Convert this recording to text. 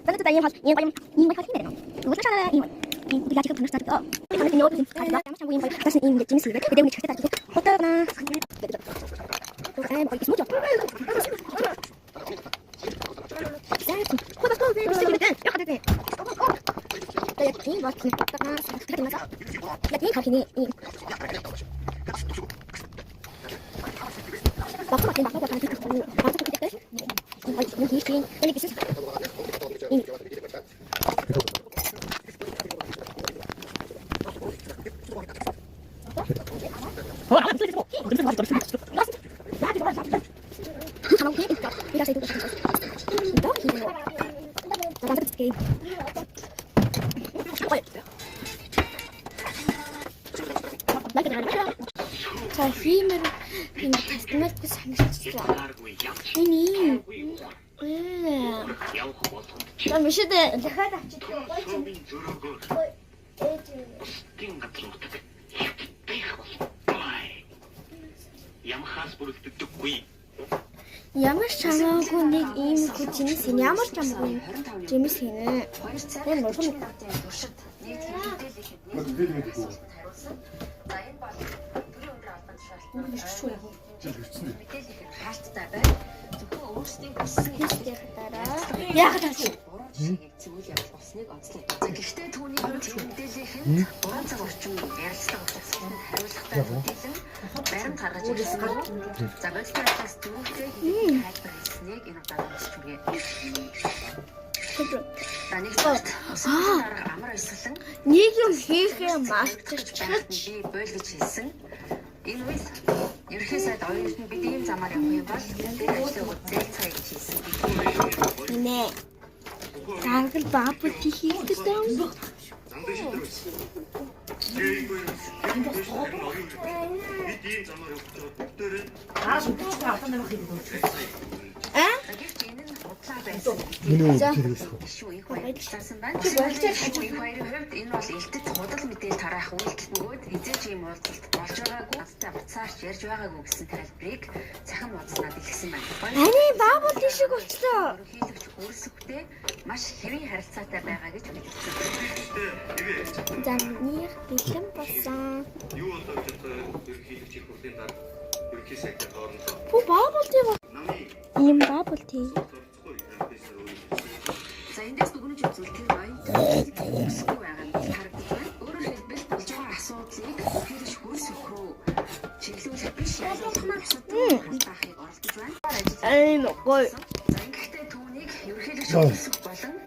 Tanto tayo hal, yung bay hal hindi no. Wala siya yung hindi gaji ka tanong sa to. Kami tinyo din sa kanya, tama siyang bay kasi yung James Silver. Video ni chakta tayo. Hotel na. Ay, bay kismo. Kung bakit ko sige din. Yung kadete. Kaya tin bakit ni patak na sa kanya sa. Kaya tin kaki ni. Bakit bakit bakit bakit ko. Bakit ko dito? Ay, yung history. Ano kasi? 자, 힘으로 다스마트 상식했어. 아니, 나 미시대 내가 다 찍고 ямар ч хамаагүй нэг ийм хүчнээс ямар ч хамаагүй жимс хийнэ. Энэ мөн юм. Яг тааш. Зүйл явуулсныг онцлог. Гэхдээ түүний мэдээллийн уран цаг орчин ярилцлага боловсрол хариулгатай мэдээлэл баримт гаргаж ирсэн гоо. За бодитоос дөрөвтэй хайлбар хийснийг энэ удаа уншиж үгээ. Таныг дарга амар өсгөлэн нэг юм хийхээ мартчихад би бойл гэж хэлсэн. Энэ үед ерхий сайд оюутан бид ийм замаар явах юм бол тэр ажлыг зээл цай гэж хэлсэн. Нэ. Даргал баабут хийх гэдэг юм. Миний хэрэгс. Баярлалаа байна. Хоёрын хувьд энэ бол элтэд худал мэдээл тараах үйлдэл бөгөөд хизээч ийм уулзалт болж байгаагүй. Настай буцаарч ярьж байгаагүй гэсэн тайлбарыг цахим нууцнаад илгэсэн байна. Ани баабут шиг болчлоо. Ерөнхийлөгч өөрсөхдөө маш хэвийн харилцаатай байгаа гэж мэдсэн. Замнийх бэлэн болсон. Юу болоод ерөнхийлөгч их хурлын дараа ерөнхий сайдын хоорондоо Бу баабут юм. Ийм баабут юм. За эндээс дүгнэж үзвэл тэр баян өсөхгүй байгаа нь харагдаж байна. Өөрөөр хэлбэл болж байгаа асуудлыг хэрэгж хөрсөх рүү чиглүүлэх биш ялгуулах асуудал хаахыг оролдож байна. Ай ногой. За ингэхдээ түүнийг ерөнхийлөгч